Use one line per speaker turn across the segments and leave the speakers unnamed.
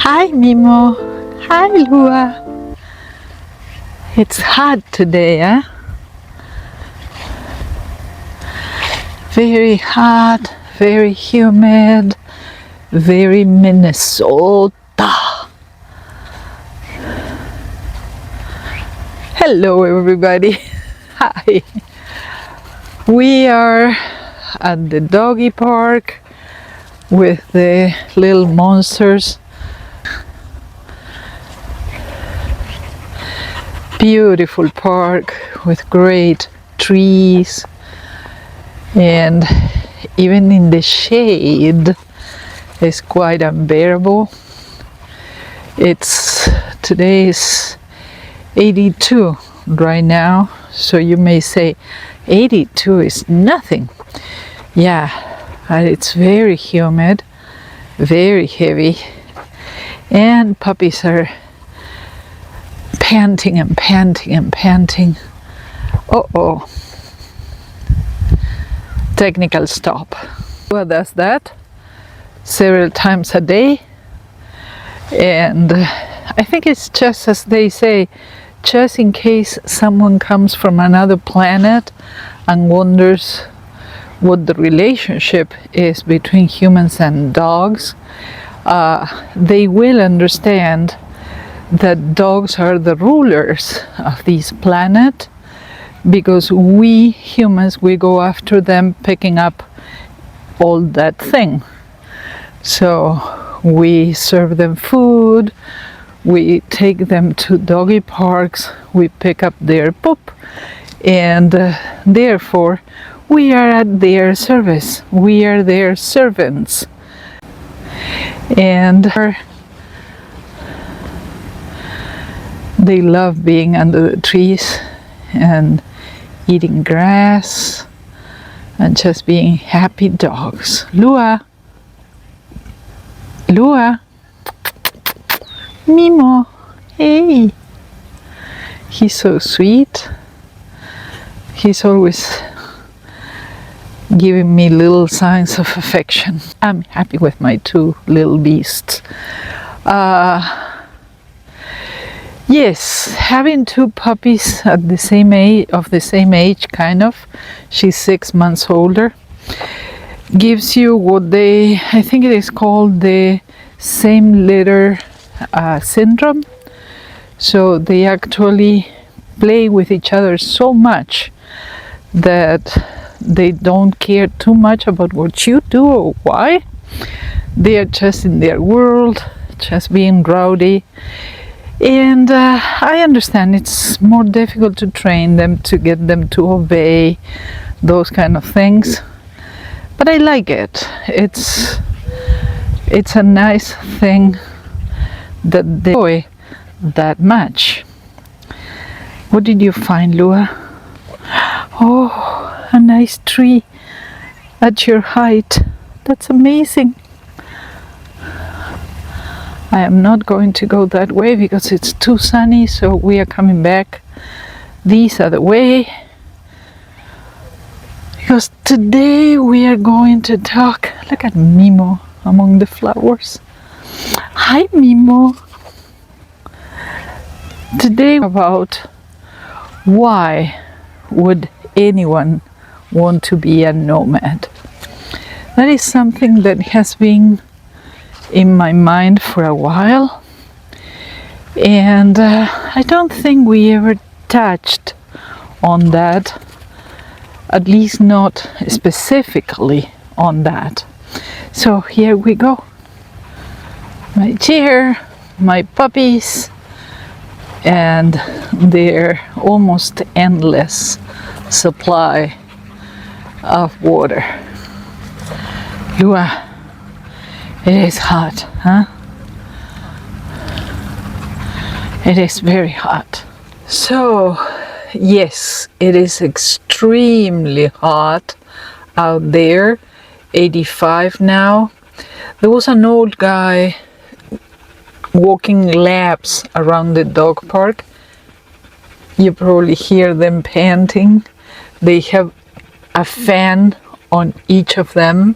Hi Mimo. Hi Lua. It's hot today, huh? Very hot, very humid, very Minnesota. Hello everybody. Hi. We are at the doggy park with the little monsters. Beautiful park with great trees, and even in the shade is quite unbearable. Today is 82 right now, so you may say 82 is nothing. Yeah, but it's very humid, very heavy, and puppies are panting and panting and panting. Uh-oh. Technical stop. Well, does that several times a day, and I think it's just as they say, just in case someone comes from another planet and wonders what the relationship is between humans and dogs, they will understand that dogs are the rulers of this planet, because we humans, we go after them picking up all that thing. So we serve them food, we take them to doggy parks, we pick up their poop, and therefore we are at their service, we are their servants. And they love being under the trees and eating grass and just being happy dogs. Lua, Lua, Mimo, hey. He's so sweet. He's always giving me little signs of affection. I'm happy with my two little beasts. Yes, having two puppies at the same age, kind of, she's 6 months older, gives you what I think it is called the same litter syndrome. So they actually play with each other so much that they don't care too much about what you do or why. They are just in their world, just being rowdy. And I understand it's more difficult to train them, to get them to obey, those kind of things. But I like it. It's a nice thing that they enjoy that much. What did you find, Lua? Oh, a nice tree at your height. That's amazing. I am not going to go that way because it's too sunny, so we are coming back this other way. Because today we are going to talk, look at Mimo among the flowers. Hi Mimo. Today about why would anyone want to be a nomad. That is something that has been in my mind for a while, and I don't think we ever touched on that, at least not specifically on that. So here we go. My chair, my puppies, and their almost endless supply of water. Lua, it is hot, huh? It is very hot. So, yes, it is extremely hot out there. 85 now. There was an old guy walking laps around the dog park. You probably hear them panting. They have a fan on each of them,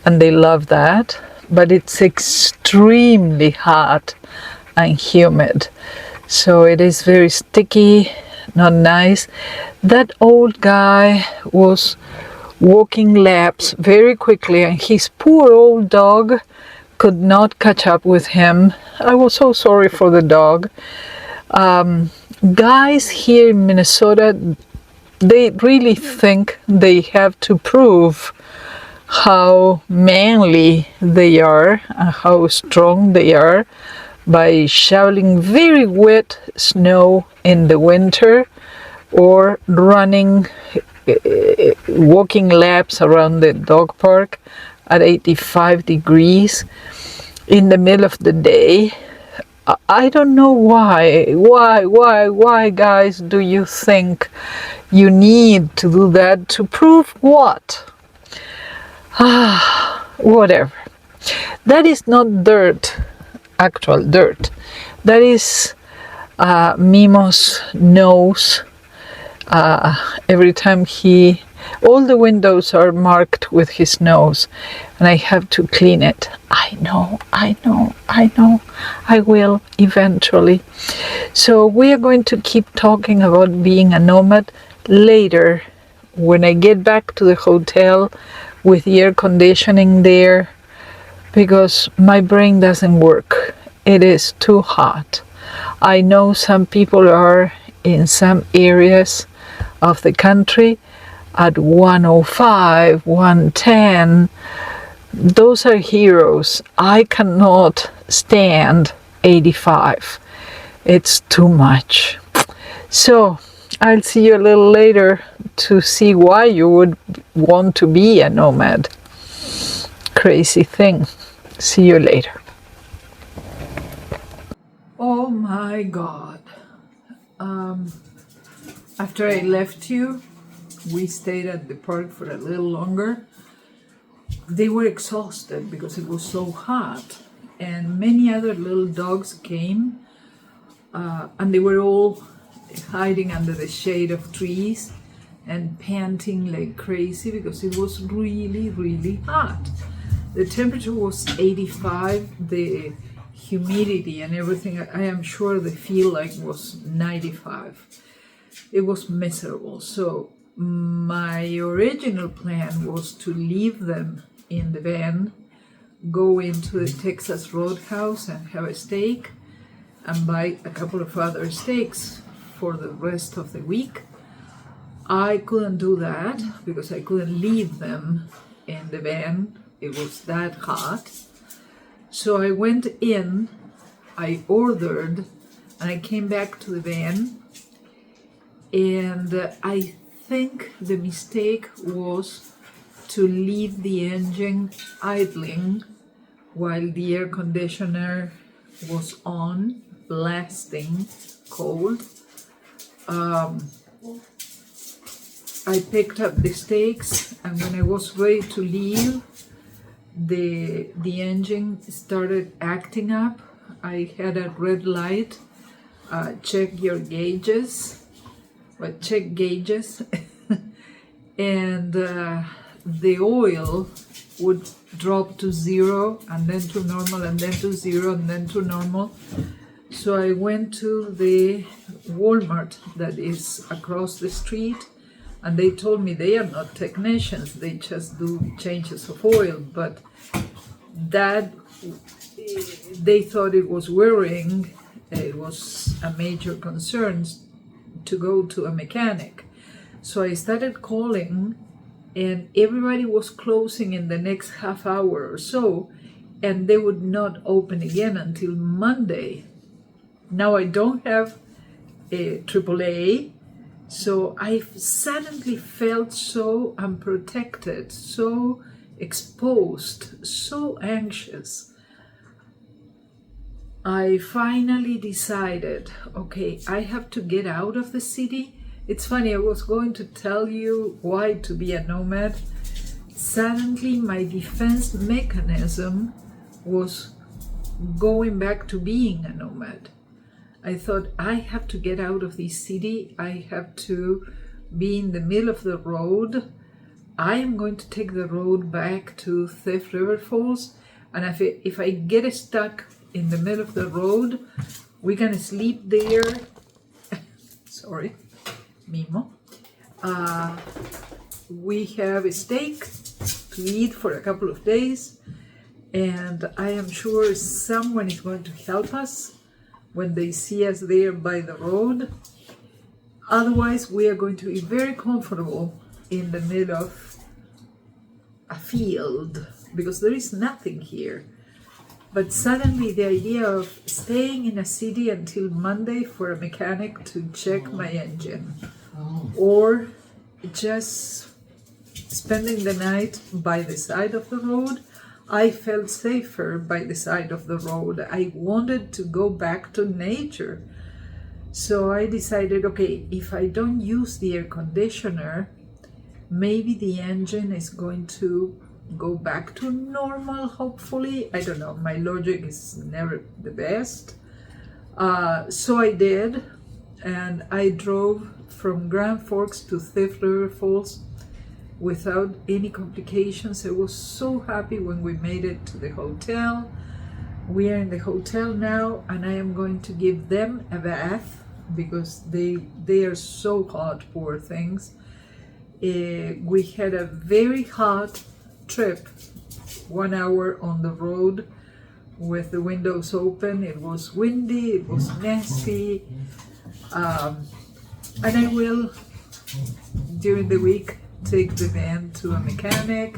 and they love that. but it's extremely hot and humid. So it is very sticky, not nice. That old guy was walking laps very quickly, and his poor old dog could not catch up with him. I was so sorry for the dog. Guys here in Minnesota, they really think they have to prove how manly they are and how strong they are by shoveling very wet snow in the winter or running, walking laps around the dog park at 85 degrees in the middle of the day. I don't know why, guys, do you think you need to do that? To prove what? Whatever. That is not dirt, actual dirt. That is Mimo's nose. Every time all the windows are marked with his nose, and I have to clean it. I know, I will eventually. So we are going to keep talking about being a nomad later when I get back to the hotel with air conditioning there, because my brain doesn't work. It is too hot. I know some people are in some areas of the country at 105, 110. Those are heroes. I cannot stand 85. It's too much. So I'll see you a little later to see why you would want to be a nomad. Crazy thing. See you later. Oh my God. After I left you, we stayed at the park for a little longer. They were exhausted because it was so hot, and many other little dogs came, and they were all hiding under the shade of trees and panting like crazy because it was really, really hot. The temperature was 85, the humidity and everything, I am sure the feel like was 95. It was miserable. So my original plan was to leave them in the van, go into the Texas Roadhouse and have a steak, and buy a couple of other steaks for the rest of the week. I couldn't do that because I couldn't leave them in the van. It was that hot. So I went in, I ordered, and I came back to the van, and I think the mistake was to leave the engine idling while the air conditioner was on, blasting cold. I picked up the steaks, and when I was ready to leave, the engine started acting up. I had a red light, check your gauges, but check gauges, and the oil would drop to 0 and then to normal and then to 0 and then to normal. So I went to the Walmart that is across the street, and they told me they are not technicians, they just do changes of oil, but that they thought it was wearing, it was a major concern to go to a mechanic. So I started calling, and everybody was closing in the next half hour or so, and they would not open again until Monday. Now I don't have a AAA, so I suddenly felt so unprotected, so exposed, so anxious. I finally decided, okay, I have to get out of the city. It's funny, I was going to tell you why to be a nomad. Suddenly my defense mechanism was going back to being a nomad. I thought, I have to get out of this city. I have to be in the middle of the road. I am going to take the road back to Thief River Falls. And if I get stuck in the middle of the road, we can sleep there. Sorry, Mimo. We have a steak to eat for a couple of days, and I am sure someone is going to help us when they see us there by the road. Otherwise, we are going to be very comfortable in the middle of a field because there is nothing here. But suddenly the idea of staying in a city until Monday for a mechanic to check my engine, or just spending the night by the side of the road, I felt safer by the side of the road. I wanted to go back to nature. So I decided, okay, if I don't use the air conditioner, maybe the engine is going to go back to normal, hopefully. I don't know, my logic is never the best. So I did, and I drove from Grand Forks to Thief River Falls without any complications. I was so happy when we made it to the hotel. We are in the hotel now, and I am going to give them a bath because they are so hot, poor things. We had a very hot trip, 1 hour on the road with the windows open. It was windy, it was nasty, and I will during the week take the van to a mechanic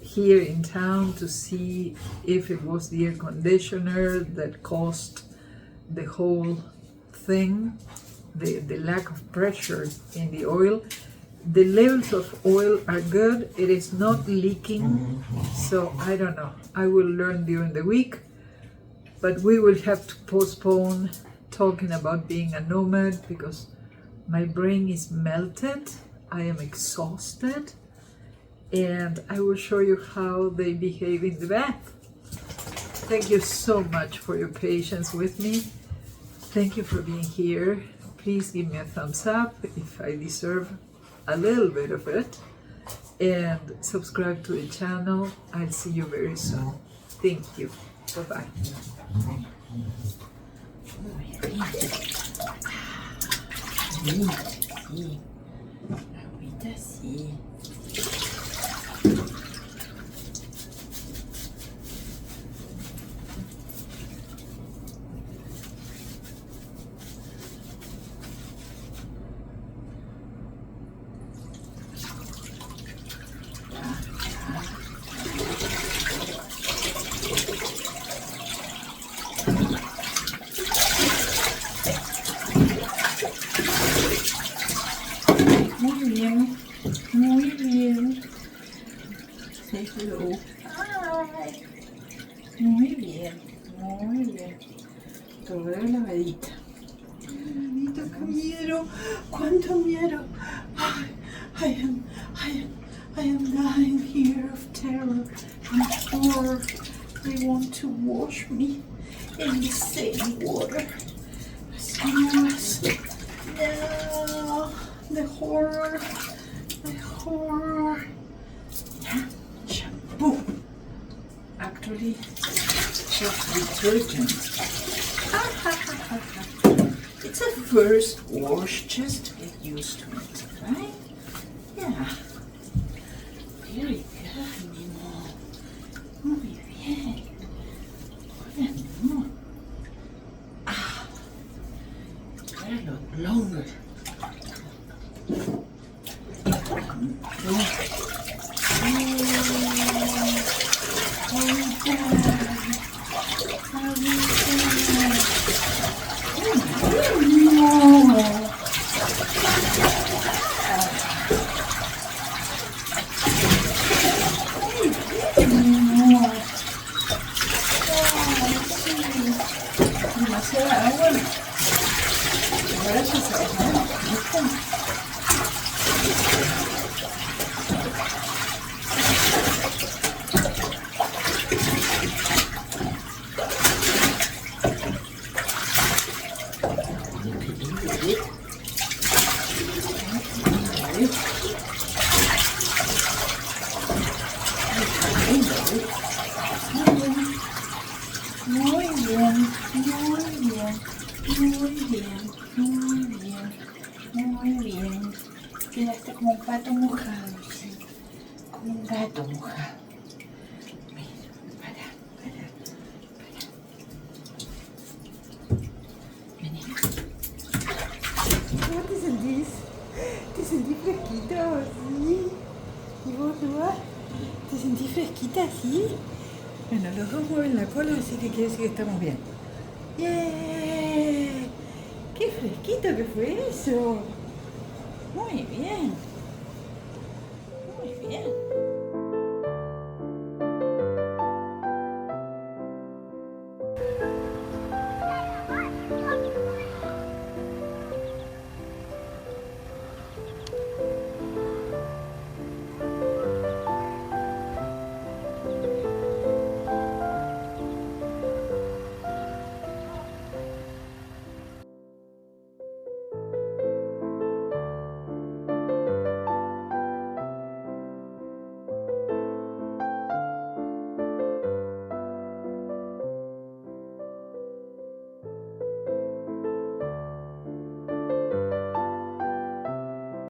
here in town to see if it was the air conditioner that caused the whole thing, the lack of pressure in the oil. The levels of oil are good. It is not leaking, so I don't know. I will learn during the week, but we will have to postpone talking about being a nomad because my brain is melted. I am exhausted, and I will show you how they behave in the bath. Thank you so much for your patience with me. Thank you for being here. Please give me a thumbs up if I deserve a little bit of it, and subscribe to the channel. I'll see you very soon. Thank you. Bye-bye. Muy bien. Say hello. Hi. Muy bien, muy bien. Todo lavadita. Maldito, qué miedo. Cuánto miedo. I am dying here of terror and horror. They want to wash me in the same water as yours. No, the horror. Shampoo. Actually, just detergent. It's a first wash, just get used to it, right? Yeah. Very good, Mimo. Muy bien. Hola, Mimo. A lot longer. bien, muy bien, muy bien, muy bien, muy bien. Quedaste como un pato mojado, sí, como un gato mojado. Mira, para. Vení. ¿Cómo te sentís? ¿Te sentís fresquito? ¿Sí? ¿Y vos, Lua? ¿Te sentís fresquita? ¿Sí? Bueno, los dos mueven la cola, así que quiere decir que estamos bien. ¡Yeah! ¡Qué fresquito que fue eso! Muy bien.